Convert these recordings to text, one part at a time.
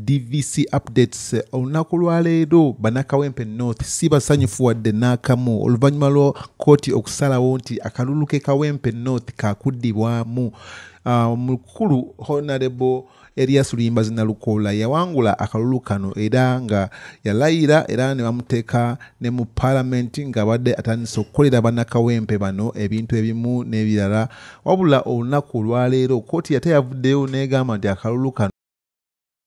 DVC updates olunaku lwaleero Banakawempe North si basanyufu wadde n'akamu oluvannyuma lwa kkooti okusalawo nti akalulu ke Kawempe North kakuddibwamu. Mukulu Honorable Elias Luimbazi Nalukoola yawangula akalulu kano era nga yalayira era ne bamuteeka ne mu parliament nga badde atandise okukolera Banakawempe bano ebintu ebimu n'ebirala. Wabula olunaku olwaleero kkooti yate yavuddeyo n'egamba nti akalulu kano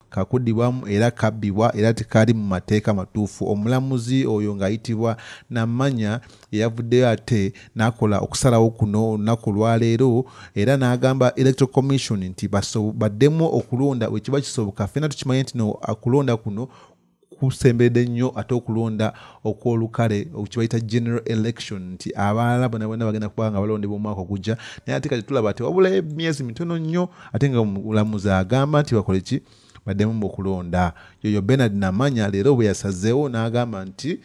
kakuddibwamu era kabbibwa era tekali mu mateeka matuufu. Omulamuzi oyo ng'ayitibwa Namanya yavuddeyo ate n'akola okusalawo kuno olunaku lwaleero era n'agamba Electoral Commission nti baddemu okulonda bwe kiba kisoboka. Ffenna tukimanyi nti no akulonda kuno kusembedde nnyo ate okulonda okw'olukale kibayita general election nti abalala bonna bagenda kuba nga balondebwa omwaka ogujja, naye ate kati tulaba ati wabula emyezi mitono nnyo ate nga omulamuzi agamba nti bakole ki baddemu okulonda. Yoyo Bernard Namanya leero bwe yasazeewo n'agamba nti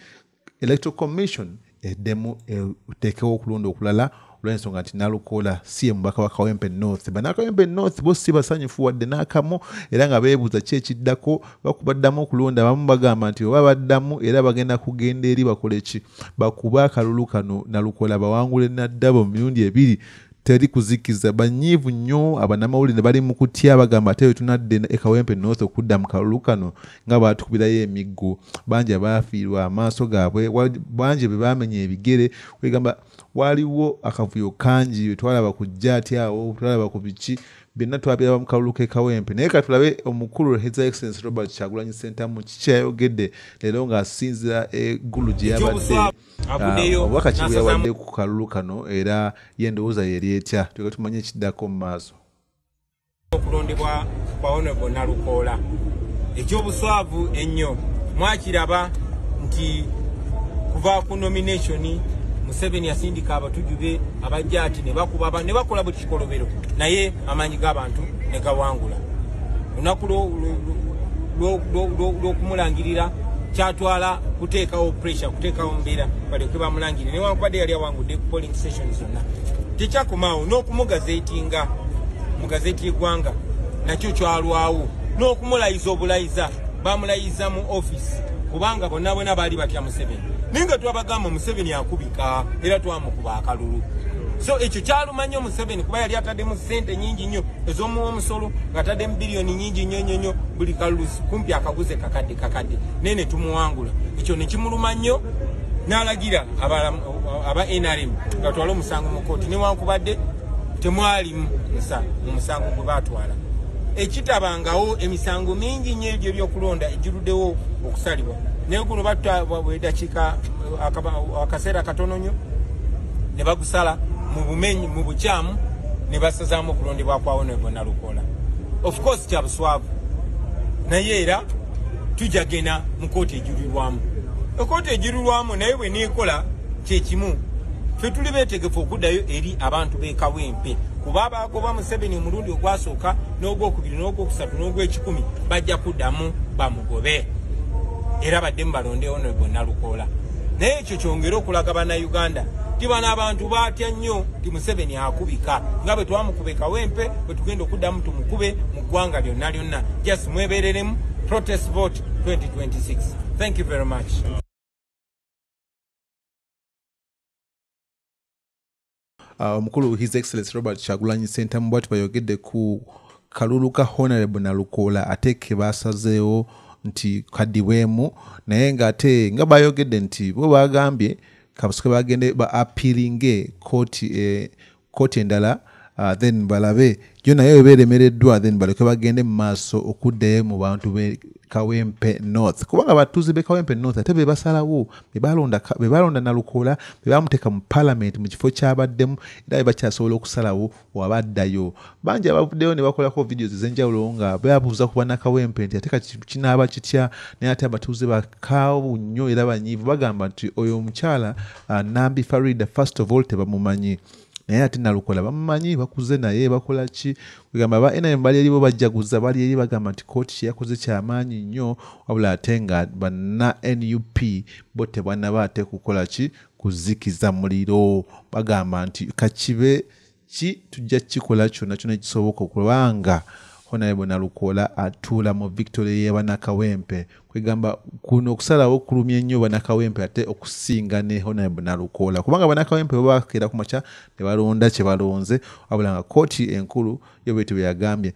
Electoral Commission eddemu eteekewo okulonda okulala olw'ensonga nti Nalukoola si ye mubaka wa Kawempe North. Banakawempe North bo si basanyufu wadde n'akamu era nga beebuuza ki ekiddako bakubaddamu okulonda. Abamu bagamba nti oba baddamu era bagenda kugenda eri bakole ki bakuba akalulu kano Nalukoola bawangule naddabo mu mirundi ebiri. Teri kuzikiza banyiivu nnyo abanamawulire bali mu kutya bagamba ate tunadde e Kawempe North okudda mu kalulu kano nga batukubirayo emiggo. Bangi abaafiirwa amaaso gaabwe, bangi be baamenya ebigere. Wegamba waliwo akavuyo kangi twalaba ku jjaati awo twalaba ku biki byonna twabira mu kalulu ke Kawempe. Naye katulabe omukulu His Excellency Robert Kyagulanyi Ssentamu kiki yayogedde leero ng'asinzira eggulu gye yabadde obubaka ki bwe yawadde ku kalulu kano era y'endowooza yeri etya twege tumanye ekiddako mu maaso. Okulondebwa kwa Honorable Nalukoola ekyobuswavu ennyo mwakiraba nti kuva ku nomination Museveni yasindika abatujube abajjaati ne bakola buli kikolobero naye amaanyi g'abantu ne gawangula. Lunaku lw'okumulangirira kyatwala kuteekawo pressure kuteekawo mbeera baleke bamulangirire newankubadde yali awangudde ku polling station zonna. Tekyakomaawo n'okumugazeetinga mu gazeeti y'eggwanga nakyo kyalwawo n'okumulayiza obulayiza bamulayiza mu office kubanga bonna baali batya Museveni. Ninga twabagamba Museveni akubika era twamukuba akalulu. So ekyo kyalumanya Museveni kuba yali ataddemu ssente nyingi nnyo ez'omusolo ng'ataddemu biliyoni nyingi nnyo buli kalulu kumpi akaguze kakadde nene tumuwangula. Ekyo ne kimuluma nnyo n'alagira aba NRM batwala omusango mu kkooti newankubadde temwalimu mu musango gwe baatwala. Ekitabangawo emisango mingi nnyo egyo ebyokulonda egiruddewo okusalibwa. Naye guno bwedakiika akaseera katono nnyo ne bagusala mu bumenyi mu bukyamu ne basazaamu okulondebwa kwa Honorable Nalukoola. Of course kya buswavu naye era tujagena mu kkooti ejulirwamu. Ekkooti ejulirwamu naye bwe neekola kye kimu ffe tuli beetegefu okuddayo eri abantu b'e Kawempe kuba abagoba Museveni omulundi ogwasooka n'ogwokubiri n'ogwokusatu n'ogw'ekikumi bajja kuddamu bamugobe era baddemu balonde Honorable Nalukoola. Naye ekyo kyongera okulaga bannayuganda ti bano abantu baatya nnyo ti Museveni akubika nga bwe twamukuba e Kawempe bwe tugenda okuddamu tumukube mu ggwanga lyonna. Just mwebereremu protest vote 2026. Thank you very much. Omukulu His Excellency Robert Kyagulanyi Ssentamu bw'ati bayogedde ku kalulu ka Honorable Nalukoola ate ke basazeewo nti kaddibwemu naye ng'ate nga bayogedde nti bo bagambye kabusuke bagende ba appealinge kkooti endala then balabe yo naye beeremereddwa then baleke bagende mu maaso okuddayo mu bantu b'e Kawempe North kubanga abatuuze b'e Kawempe North ate be basalawo be balonda Nalukoola be bamuteeka mu parliament mu kifo ky'abaddemu era be bakyasobola okusalawo wabaddayo. Bangi abavuddeyo ne bakolako videos ez'enjawulo nga beebuuza ku Bannakawempe nti ate kinaaba kitya naye ate abatuuze bakaawu nnyo era banyiivu bagamba nti oyo omukyala Nambi Farida first of all tebamumanyi naye ate Nalukoola bamumanyi bakuze naye bakola ki kugamba ba NRM bali eri bo bajjaguza bali eri bagamba nti kkooti yakoze kyamaanyi nnyo wabula ate nga banna NUP bo tebannaba ate kukola ki kuzikiza muliro bagamba nti kakibe ki tujja kikola kyonna ekisoboka okubanga Honorable Nalukola atula mu Victoria ye Banakawempe kwegamba kuno okusalawo okulumya ennyo Banakawempe ate okusinga ne Honorable Nalukola kubanga Banakawempe bakera ku macha ne balonda kye balonze wabula nga kooti enkulu yo bwe yagambye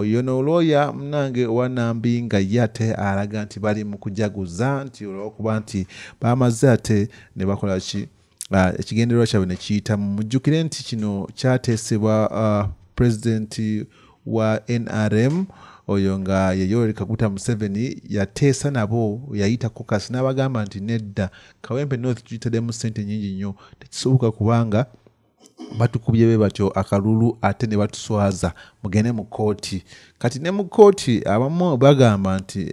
yono lawyer mnange wanambi nga yate alaga nti bali mu kujaguza nti olwokuba nti bamaze ate ne bakola ki ekigendererwa kyabwe ne kiyita mujjukire nti kino kyateesebwa president wa NRM oyo nga ye Yoweri Kaguta Museveni yateesa nabo yayita caucus n'abagamba nti nedda Kawempe North tuyitaddemu ssente nnyingi nnyo tekisoboka kubanga batukubye be batyo akalulu ate ne batuswaza mugende mu kooti kati ne mu kooti abamu bagamba nti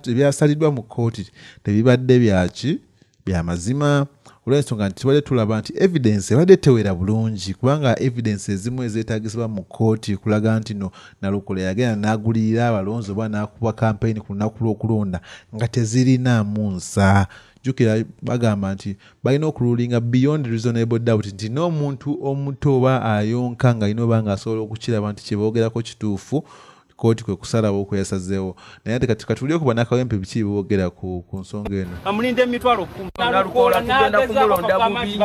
ebyasaliddwa mu kooti tebibadde byaki bya mazima olw'ensonga nti tubadde tulaba nti evidence ebadde tewera bulungi kubanga evidence ezimu ezeetagisibwa mu kooti kulaga nti no Nalukola yagenda n'agulirira abalonzi oba n'akuba campaign ku lunaku lw'okulonda nga tezirinaamu nsa jukira bagamba nti balina okululinga beyond reasonable doubt nti n'omuntu omuto oba ayonka nga alina oba nga asobola okukiraba nti kyeboogerako kituufu kooti kwe kusalawo okweyasazeewo naye ate kati katulire ku Banakawempe biki boogera ku nsonga eno amulinde emitwalo 10 Nalukola tugenda kumulonda bubi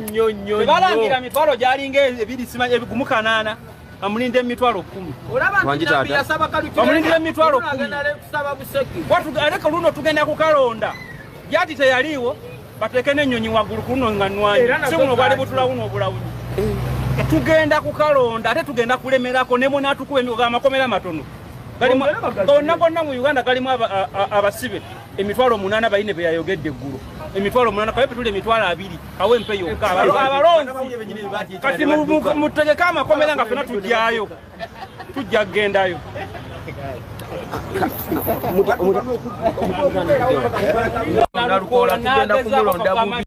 nnyo balangira emitwalo gyalinga ebiri simanyi ebigumukanana amulinde emitwalo 10 amulinde emitwalo 10 aleka luno tugenda kukalonda yati teyaliwo bateeke n'ennyonyi waggulu ku luno nga nnwanyi si buno bwali butulawuno obulawuni tugenda kukalonda ate tugenda kulemerako ne muna tukuba amakomera matono gonna mu Uganda galimu abasibe emitwalo 8 bayine be yayogedde eggulu emitwalo 8 Kawempe tuli emitwalo 2 Kawempe yokka abalonzi kati mutegeka amakomera nga fena tujjayo tujja kugendayo Nalukola tugenda kumulonda bubi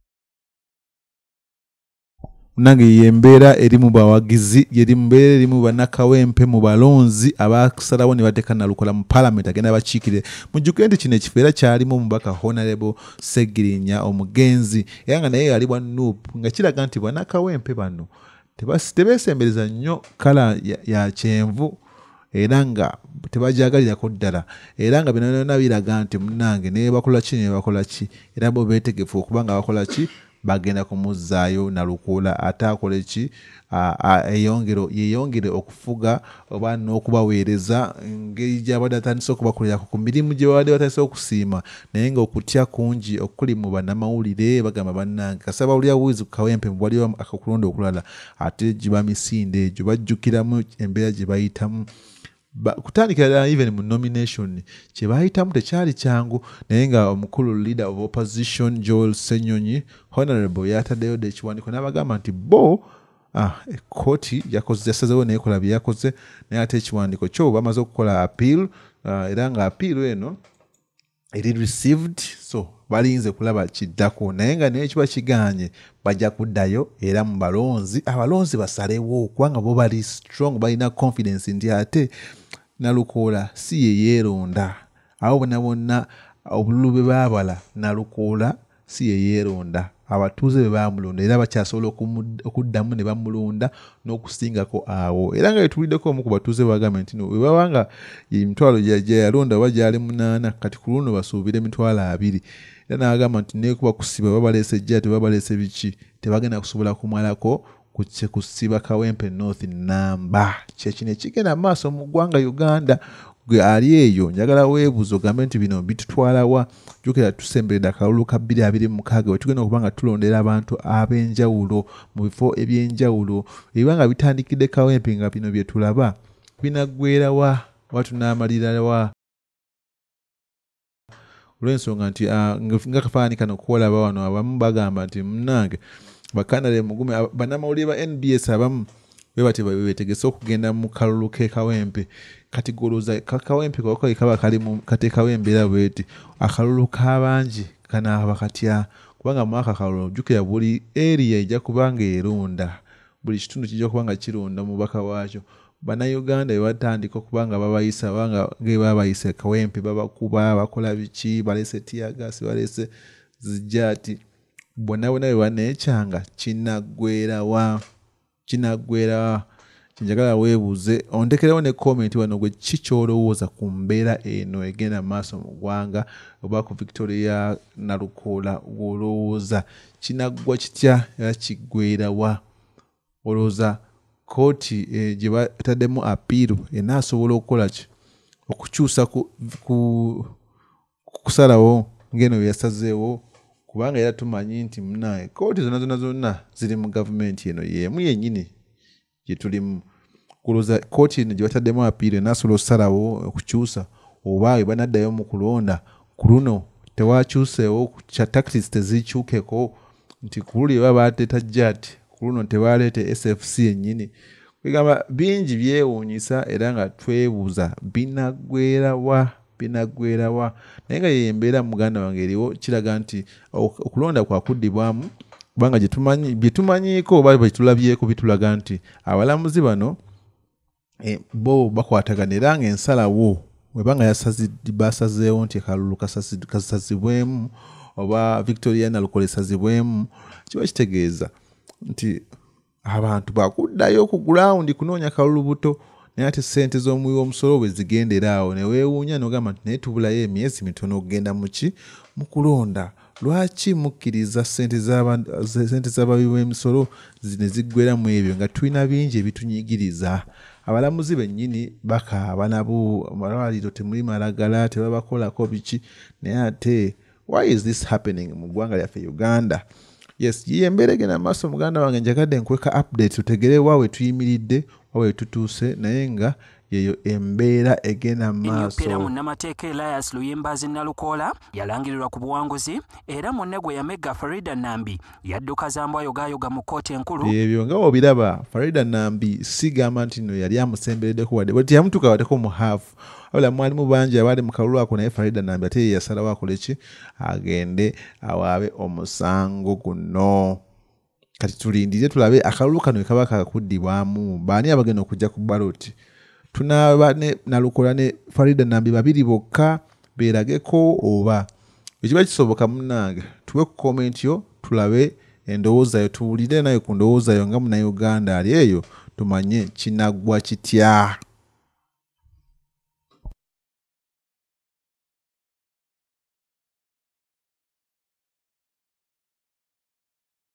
nange yembeera eri mu bawagizi yeri mbeera eri mu Banakawempe mu balonzi abakusalawo ne bateeka Nalukola mu parliament agenda bakiikire mujjukire nti kino ekifo era kyalimu omubaka Honorable Segirinya omugenzi era nga naye yali bwa Nuupu nga kiraga nti Banakawempe bano tebeesembereza nnyo kala ya kyenvu era nga tebajagalirako ddala era nga bino biraga nti munnange ne bakola ki era bo beetegefu okubanga bakola ki bagenda kumuzaayo Nalukola ate akole ki yeyongere okufuga oba n'okubaweereza engeri gy'abadde atandise okubakolerako ku mirimu gye babadde batandise okusiima naye nga okutya kungi okuli mu bannamawulire bagamba bannange kasaba bawulira buwizi ku Kawempe waliwo akakulonda okulala ate giba misinde egyo bajjukiramu embeera gye bayitamu kutandikira ddala even mu nomination kye bayitamu tekyali kyangu naye nga omukulu leader of opposition Joel Ssenyonyi Honorable yataddeyo dde ekiwandiiko n'abagamba nti bo kooti yasazeewo neekola bye yakoze naye ate ekiwandiiko kyo bamaze okukola appeal era nga appeal eno eri received so balinze kulaba kiddako naye nga naye kiba kiganye bajja kuddayo era mu abalonzi basalewo kubanga bo bali strong balina confidence nti ate Nalukola si ye yeeronda abo bonna obululu bwe baabala Nalukola si ye yeeronda abatuuze be bamulonda era bakyasobola okuddamu ne bamulonda n'okusingako awo era nga betuliddeko omu ku batuuze bagambye nti bwe babanga emitwalo gye yalonda oba gyali 8 kati ku luno basuubira emitwalo 2 era n'agamba nti neekuba kusiba babaleese ejja tebabaleese biki tebagenda kusobola kumalako kusiba Kawempe North namba kyekino ekigenda maaso mu ggwanga Uganda gwe ali eyo njagala weebuuza ogambe nti bino bitutwalawa jjukira tusemberedde akalulu ka 2026 we tugenda okuba nga tulondera abantu ab'enjawulo mu bifo eby'enjawulo ebibanga bitandikidde Kawempe nga bino bye tulaba binaggweerawa oba tunaamalirawa olw'ensonga nti nga kafaanani kano kwolaba wano abamu bagamba nti munnange bakanale mugume bannamawulire ba NBS abamu betegese okugenda mu kalulu ke Kawempe kati goloza Kawempe kaba kali mu kateekawo embeera bweti akalulu k'abangi kanaaba katya kubanga mu aka kalulu jjukira buli area ejja kubanga eronda buli kitundu kijja kubanga kironda mubaka waakyo Bannayuganda batandika okubanga babayisa banga babayise Kawempe babakuba bakola biki balese tiagas balese zijati bonna bwe baneekyanga kinaggweera kinjagala weebuuze ondekerawo ne comment wano gwe kikyolowooza ku mbeera eno egenda maaso mu ggwanga oba ku Victoria Nalukoola olowooza kinaggwa kitya era kiggweerawa olowooza kooti gye bataddemu apiiru enaasobola okukola ki okukyusa ku kusalawo ngeno bye yasazeewo kubanga era tumanyi nti munaye kooti zonna ziri mu gavumenti eno y'emu yennyini gye tulimu kulooza kooti eno gye bataddemu apiiru enaasobola okusalawo okukyusa oba we banaddayo mu kulonda ku luno tewakyuseewo kya tactics tezikyukeko nti ku luli baba bateeta jati ku luno tebaleete SFC yennyini kwegamba bingi byewuunyisa era nga twebuuza binaggweerawa naye nga yembeera muganda wange eriwo kiraga nti okulonda kwakuddibwamu kubanga bye tumanyiiko oba bye tulabyeko bitulaga nti abalamuzi bano bo bakwatagana era ng'ensalawo webanga basazeewo nti akalulu kasazibwemu oba Victoria Nalukoola esazibwemu kiba kitegeeza nti abantu bakuddayo ku ground kunoonya kalulu buto naye ate ssente z'omuwi w'omusolo bwe zigendera awo ne weewuunya n'ogamba nti naye tubulayo emyezi mitono okugenda mu kulonda lwaki mukkiriza ssente z'abawi b'emisolo ne ziggwera mu ebyo nga tulina bingi ebitunyigiriza abalamuzi bennyini bakaaba nabo amalwaliro temuli malagala tebabakolako biki naye ate why is this happening mu ggwanga lyaffe Uganda? Yes, yiye embeera egenda maaso muganda wange njagadde nkweka update tutegere waawe tuyimiridde waawe tutuuse naye nga yeyo embeera egenda maaso. Enyuppira munnamateeka Elias Luyimbazi Nalukoola yalangirirwa ku buwanguzi era munne gwe yamegga Farida Nambi yadduka zambwa yogayoga mu kkooti enkulu. Ebyo nga obiraba Farida Nambi sigamba nti no yali amusembereddeko wadde bwe tiyamutuuka waddeko mu haafu wabula mwalimu bangi abaali mu kalulu ako naye Farida Nambi ate ye yasalawo akole ki agende awaabe omusango guno. Kati tulindire tulabe akalulu kano we kaba kakuddibwamu baani abagenda okujja ku baloti. Tunaaba ne Nalukoola ne Farida Nambi babiri bokka beerageko oba ekiba kisoboka munnange tuwe ku comment yo tulabe endowooza yo tuwulire nayo ku ndowooza yo nga Munnayuganda ali eyo tumanye kinaggwa kitya.